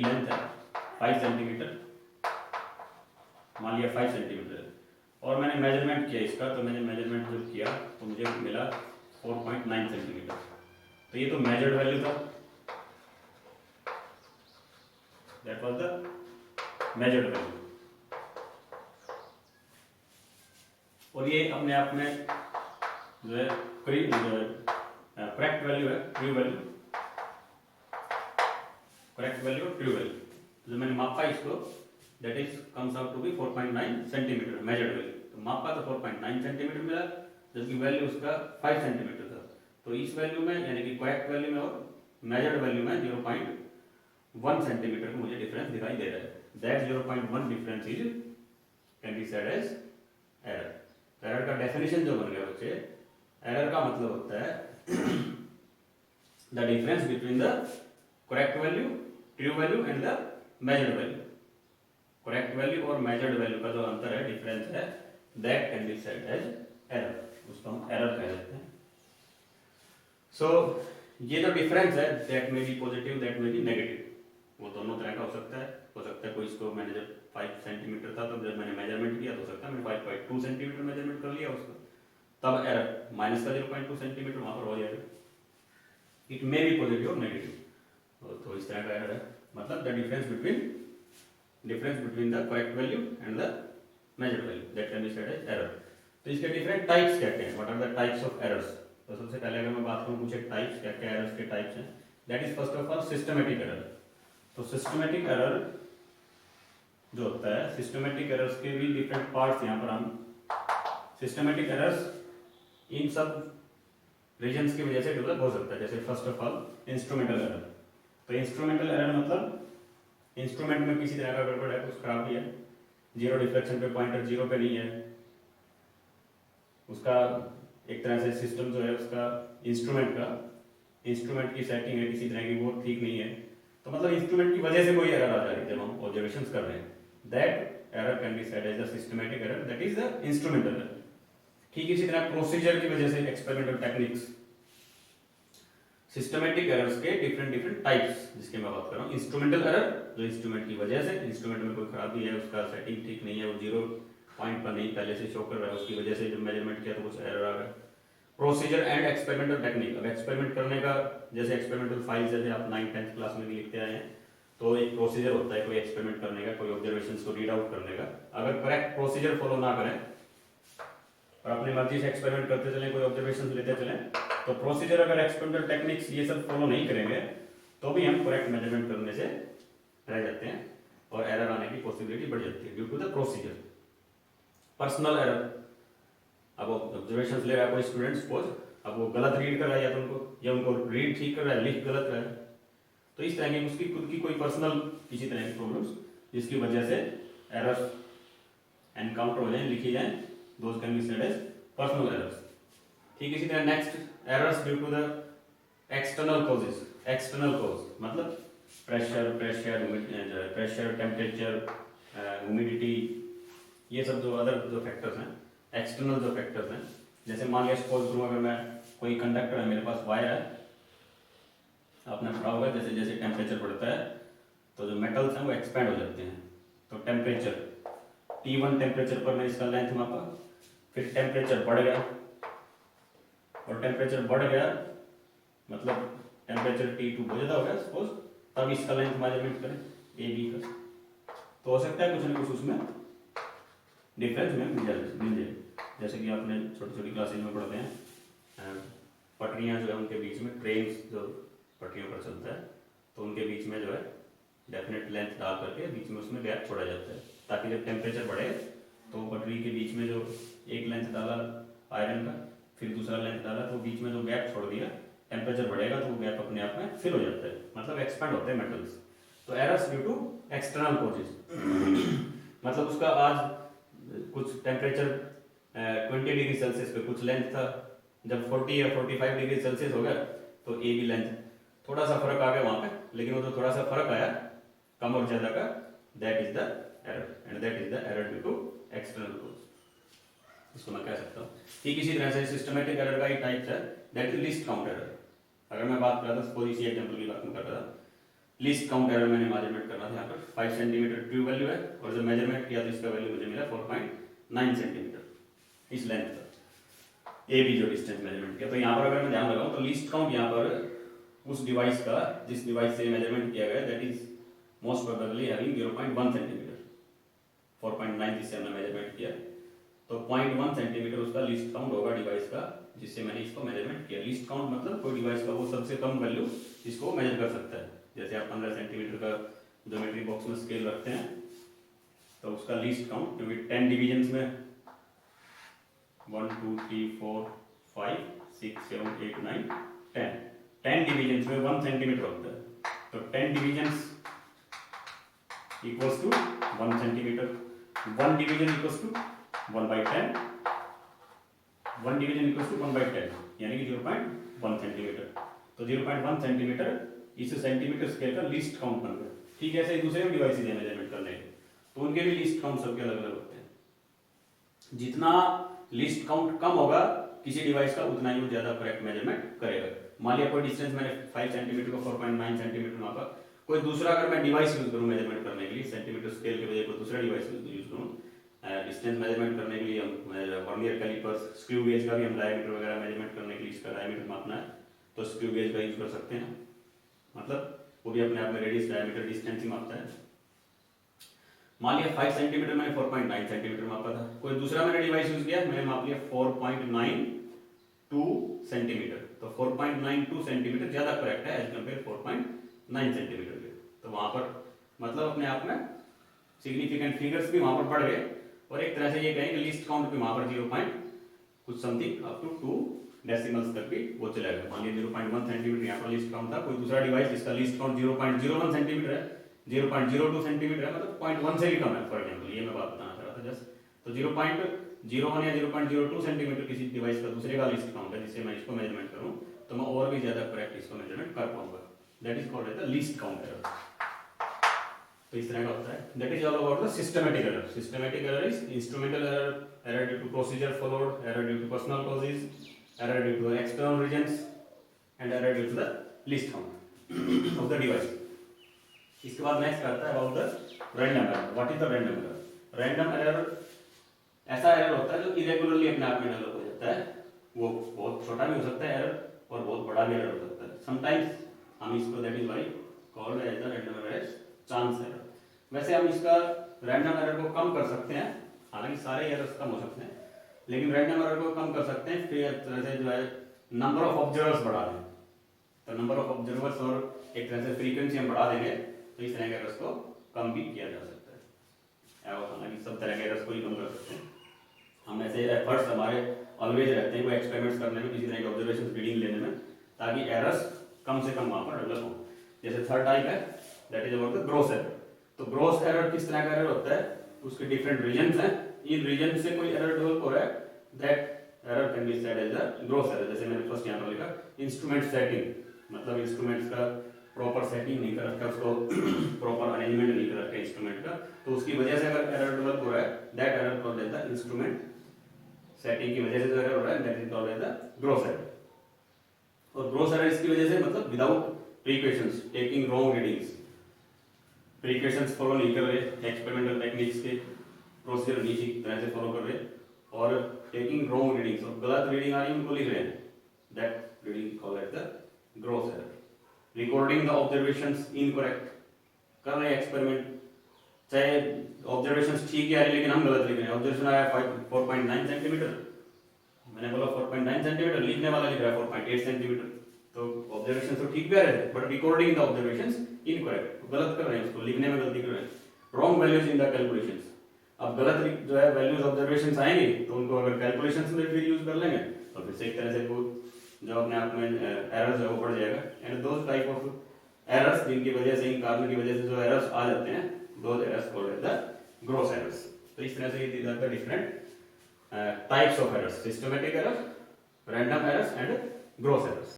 Length है 5 centimetre, मान लिया 5 सेंटीमीटर है, और मैंने मेजरमेंट किया इसका, तो मैंने मेजरमेंट जब किया तो मुझे मिला 4.9 सेंटीमीटर। तो ये तो मेजर्ड वैल्यू था, that was the measured value. और ये अपने आप में जो है करेक्ट वैल्यू है, true value, correct value true value. जो मैंने मापा इसको, that is comes out to be 4.9 centimetre measured value. तो मापा तो 4.9 सेंटीमीटर मिला, जबकि वैल्यू उसका 5 सेंटीमीटर था। तो इस वैल्यू में यानी कि करेक्ट वैल्यू में और मेजर्ड वैल्यू में 0.1 सेंटीमीटर का मुझे डिफरेंस दिखाई दे रहा है। That 0.1 difference is can be said as error. Error का डेफिनेशन जो बन गया बच्चे, एरर का मतलब होता है the difference between the correct value, true value and the measured value. Correct value और मेजर्ड वैल्यू का जो अंतर है, डिफरेंस है, that can be said as error. उसको हम एरर कह देते हैं। सो ये जो डिफरेंस है, दैट में बी पॉजिटिव, दैट में बी नेगेटिव, वो दोनों तरह का हो सकता है। हो सकता है कोई इसको, मैंने जब 5 सेंटीमीटर था तो जब मैंने मेजरमेंट किया तो हो सकता है मैंने 5.2 सेंटीमीटर मेजरमेंट कर लिया उसका, तब एरर माइनस का 0.2 सेंटीमीटर वहां पर हो जाएगा। इट मे बी पॉजिटिव और नेगेटिव। तो इस तरह का एरर है, मतलब the difference between the correct value and the measured value, that can be said as error. तो इसके डिफरेंट टाइप्स क्या क्या हैं, what are the types of errors. तो सबसे पहले अगर मैं बात करूं कुछ एक टाइप्स, क्या क्या एरर्स के टाइप्स हैं, that is first of all systematic error. तो सिस्टमैटिक एरर जो होता है, सिस्टमैटिक एरर्स के भी डिफरेंट पार्ट्स यहाँ पर हम सिस्टमैटिक एरर्स इन सब रीजन्स की वजह से डेवलप हो सकता है। जैसे first of all instrumental error. तो इंस्ट्रूमेंटल एरर मतलब इंस्ट्रूमेंट में किसी तरह का गड़बड़ है, कुछ खराबी है, जीरो डिफ्लेक्शन पे, पॉइंटर जीरो पे नहीं है, उसका एक तरह से सिस्टम जो है उसका इंस्ट्रूमेंट की सेटिंग है किसी तरह की, वो ठीक नहीं है, तो मतलब इंस्ट्रूमेंट की वजह से कोई एरर आ जा रही है जब हम ऑब्जर्वेशंस कर रहे हैं, that error can be said as the systematic error, that is the instrumental error. ठीक इसी तरह प्रोसीजर की वजह से, एक्सपेरिमेंटल टेक्निक्स, सिस्टमैटिक एरर्स के डिफरेंट टाइप्स जिसके मैं बात कर रहा हूँ। इंस्ट्रूमेंटल एरर जो इंस्ट्रूमेंट की वजह से, इंस्ट्रूमेंट में कोई खराबी है, उसका सेटिंग ठीक नहीं है, वो जीरो पॉइंट पर नहीं पहले से शो कर रहा है, उसकी वजह से जब मेजरमेंट किया तो कुछ एरर आ गया। Procedure and experimental technique. अब एक्सपेरिमेंट करने का, जैसे एक्सपेरिमेंटल फाइल जैसे आप 9th-10th क्लास में भी लिखते आए हैं, तो एक प्रोसीजर होता है कोई एक्सपेरिमेंट करने का, कोई ऑब्जर्वेशंस को रीड आउट करने का। अगर करेक्ट प्रोसीजर फॉलो ना करें और अपनी मर्जी से एक्सपेरिमेंट करते चलें, कोई ऑब्जर्वेशंस लेते चलें, तो प्रोसीजर अगर एक्सपेरिमेंटल टेक्निक्स ये सब फॉलो नहीं करेंगे तो भी हम करेक्ट मेजरमेंट करने से रह जाते हैं और एरर आने की पॉसिबिलिटी बढ़ जाती है due to the procedure. Personal error. अब ऑब्जर्वेशंस ले रहा है कोई स्टूडेंट, सपोज अब वो गलत रीड कर रहा है, या उनको रीड ठीक कर रहा है, लिख गलत रहा है, तो इस तरह की उसकी खुद की कोई पर्सनल किसी तरह की प्रॉब्लम्स जिसकी वजह से एरर्स एनकाउंटर हो जाए, लिखी जाए, those can be said as personal errors. ठीक इसी तरह next errors due to the external causes. External cause मतलब प्रेशर, टेम्परेचर, ह्यूमिडिटी, ये सब जो अदर जो फैक्टर्स हैं, एक्सटर्नल जो फैक्टर्स हैं, जैसे मान लिया सपोज करूँ अगर मैं कोई कंडक्टर है, मेरे पास वायर है, आपने पढ़ा होगा जैसे जैसे टेम्परेचर बढ़ता है तो जो मेटल्स हैं वो एक्सपैंड हो जाते हैं। तो टेम्परेचर T1 टेम्परेचर पर मैं इसका लेंथ मापा, फिर टेम्परेचर बढ़ गया, और टेम्परेचर बढ़ गया मतलब टेम्परेचर T2 बहुत ज़्यादा हो गया सपोज, तब इसका लेंथ मेजरमेंट करें AB का, तो हो सकता है कुछ ना कुछ उसमें डिफरेंस में मिल जाए। जैसे कि आपने छोटी छोटी क्लासेज में पढ़ते हैं, पटरियाँ जो है उनके बीच में, ट्रेन जो पटरियों पर चलता है तो उनके बीच में जो है डेफिनेट लेंथ डाल करके बीच में उसमें गैप छोड़ा जाता है, ताकि जब टेम्परेचर बढ़े तो पटरी के बीच में जो एक लेंथ डाला आयरन का, फिर दूसरा लेंथ डाला, तो बीच में जो गैप छोड़ दिया, टेम्परेचर बढ़ेगा तो वो गैप अपने आप में फिल हो जाता है, मतलब एक्सपेंड होते हैं मेटल्स। तो errors due to external causes, मतलब उसका आज कुछ टेम्परेचर 20 डिग्री सेल्सियस पे कुछ लेंथ था, जब 40 या 45 डिग्री सेल्सियस हो गया तो ए बी लेंथ थोड़ा सा फर्क आ गया वहां पे, लेकिन वो जो थोड़ा सा फर्क आया कम और ज्यादा का, that is the error, and that is the error due to external cause, इसको मैं कह सकता हूँ। ठीक इसी तरह से सिस्टमैटिक एरर का ही टाइप है, that is least count error. अगर मैं बात कर रहा था, सपोज इसी एग्जांपल की बात में कर रहा था, लीस्ट काउंट एरर मैंने मेजरमेंट करना 5 सेंटीमीटर ट्रू वैल्यू है, और जब मेजरमेंट किया तो इसका वैल्यू मुझे मिला 4.9 सेंटीमीटर इस लेंथ का। ए बी जो डिस्टेंस मेजरमेंट किया, तो यहाँ पर अगर मैं ध्यान लगाऊं तो लीस्ट काउंट यहाँ पर उस डिवाइस का जिस डिवाइस से मेजरमेंट किया गया that is most probably having 0.1 centimetre. 4.9 जिससे हमने मेजरमेंट किया, तो 0.1 सेंटीमीटर उसका लीस्ट काउंट होगा डिवाइस का जिससे मैंने इसको मेजरमेंट किया। लीस्ट काउंट मतलब कोई डिवाइस का वो सबसे कम वैल्यू जिसको मेजर कर सकता है। जैसे आप 15 सेंटीमीटर का ज्योमेट्री बॉक्स में स्केल रखते हैं तो उसका लीस्ट काउंट, क्योंकि 10 डिविजन्स में 1 2 3 4 5 6 7 8 9 10 डिविजन्स में 1 सेंटीमीटर होता है, तो 10 divisions equals to 1 centimetre. 1 division equals to 1/10, 1 division equals to 1/10 यानी कि 0.1 सेंटीमीटर। तो 0.1 सेंटीमीटर इस सेंटीमीटर स्केल का लीस्ट काउंट बन गया। ठीक है, ऐसे दूसरे भी डिवाइसेज हैं मेजरमेंट करने के, तो उनके भी लीस्ट काउंट सबके अलग अलग होते हैं। जितना लीस्ट काउंट कम होगा किसी डिवाइस का, उतना ही वो ज्यादा करेक्ट मेजरमेंट करेगा। मान लिया कोई डिस्टेंस मैंने 5 सेंटीमीटर को 4.9 सेंटीमीटर मापा, कोई दूसरा अगर मैं डिवाइस यूज करूं मेजरमेंट करने के लिए, सेंटीमीटर स्केल के बजाय कोई दूसरा डिवाइस यूज करूं डिस्टेंस मेजरमेंट करने के लिए, हम वर्नियर कैलिपर्स, स्क्रू गेज का भी हम डायमीटर वगैरह मेजरमेंट करने के लिए इसका डायमीटर मापना है तो स्क्रू गेज का यूज कर सकते हैं। मतलब वो भी अपने आप में रेडियस डायमीटर डिस्टेंस ही मापता है। मान लिया 5 सेंटीमीटर मैंने 4.9 सेंटीमीटर मापा था, कोई दूसरा मैंने डिवाइस यूज किया, मैंने माप लिया 4.92 सेंटीमीटर, तो 4.92 सेंटीमीटर ज्यादा करेक्ट है एज कम्पेयर 4.9 सेंटीमीटर के। तो वहां पर मतलब अपने आप में सिग्निफिकेंट फिगर्स भी वहां पर बढ़ गए, और एक तरह से ये कहें कि लीस्ट काउंट भी वहां पर 0. कुछ समथिंग अप टू 2 डेसिमल्स तक भी वो चला गया। मान लीजिए 0.1 सेंटीमीटर यहाँ पर लीस्ट काउंट था, कोई दूसरा डिवाइस जिसका लीस्ट काउंट 0.01 सेंटीमीटर है, 0.02 सेंटीमीटर है, मतलब 0.1 से भी कम है फॉर एग्जांपल, ये मैं बात बताना चाह रहा था जस्ट। तो 0.01 या 0.02 सेंटीमीटर किसी डिवाइस का दूसरे का लीस्ट काउंट है जिससे मैं इसको मेजरमेंट करूं तो मैं और भी ज्यादा करेक्ट इसको मेजरमेंट कर पाऊंगा। That is called the least count error. तो इस तरह का होता है। That is all about the systematic error. Systematic error is instrumental error, error due to procedure followed, error due to personal causes, error due to external reasons and error due to the least count of the device. इसके बाद next आता है about the random error. What is the random error? Random error ऐसा error होता है जो irregularly अपने आप में डेवलप हो जाता है। वो बहुत छोटा भी हो सकता है एरर और बहुत बड़ा भी एरर हो सकता है। समटाइम्स हम इसको that is why called as the random error as chance error. वैसे हम इसका रैंडम एरर को कम कर सकते हैं, हालांकि सारे एरर्स कम हो सकते हैं, लेकिन रैंडम एरर को कम कर सकते हैं फिर तरह से जो है नंबर ऑफ ऑब्जर्वर्स बढ़ा दें। तो नंबर ऑफ ऑब्जर्वर्स और एक तरह से फ्रीक्वेंसी हम बढ़ा देंगे तो इस तरह के एरर्स को कम भी किया जा सकता है। और हालांकि सब तरह के एरर्स को ही कम कर सकते हैं। हम ऐसे एफर्ट्स हमारे ऑलवेज रहते हैं कोई एक्सपेरिमेंट्स करने में, किसी तरह के ऑब्जर्वेशन रीडिंग लेने में, ताकि एरर्स कम से कम वहां पर डेवलप हो। जैसे थर्ड टाइप है that is about the gross error. तो ग्रॉस एरर किस तरह का एरर होता है? उसके डिफरेंट रीजन्स हैं, इन रीजन से कोई एरर डेवलप हो रहा है, that error can be said as a gross error. जैसे मैंने फर्स्ट यहाँ पर लिखा इंस्ट्रूमेंट सेटिंग, मतलब इंस्ट्रूमेंट्स का प्रॉपर सेटिंग नहीं कर रखा, उसको प्रॉपर अरेंजमेंट नहीं कर रखा इंस्ट्रूमेंट का, तो उसकी वजह से अगर एरर डेवलप हो रहा है that error called as the instrument setting की वजह से जो एरर हो रहा है that is called as the gross error. और ग्रॉस एरर इसकी वजह से मतलब without precautions, taking wrong readings, precautions follow नहीं कर रहे, एक्सपेरिमेंटल टेक्निक्स के प्रोसीजर नहीं ठीक तरह से फॉलो कर रहे, और टेकिंग रॉन्ग रीडिंग्स, और गलत रीडिंग आ रही है उनको लिख रहे हैं, that reading called as the gross error. Recording the observations incorrect, कर रहे हैं एक्सपेरिमेंट, चाहे ऑब्जर्वेशंस ठीक है लेकिन हम गलत लिख रहे हैं। ऑब्जर्वेशन आया 4.9 सेंटीमीटर, मैंने बोला 4.9 सेंटीमीटर, लिखने वाला लिख रहा है 4.8 सेंटीमीटर, तो ऑब्जर्वेशन तो ठीक भी आ रहे थे but recording the observations incorrect, गलत कर रहे हैं, उसको लिखने में गलती कर रहे हैं, wrong values in the calculations. अब गलत जो है वैल्यूज ऑब्जर्वेशंस आएंगे तो उनको अगर कैलकुलेशंस में फिर यूज कर लेंगे तो फिर से एक तरह से वो जो अपने आप में एरर्स है वो बढ़ जाएगा। And those type of errors जिनकी वजह से, इन कारण की वजह से जो एरर्स आ जाते हैं, those errors called as the gross errors. तो इस तरह से these are the different types of errors: systematic errors, random errors and gross errors.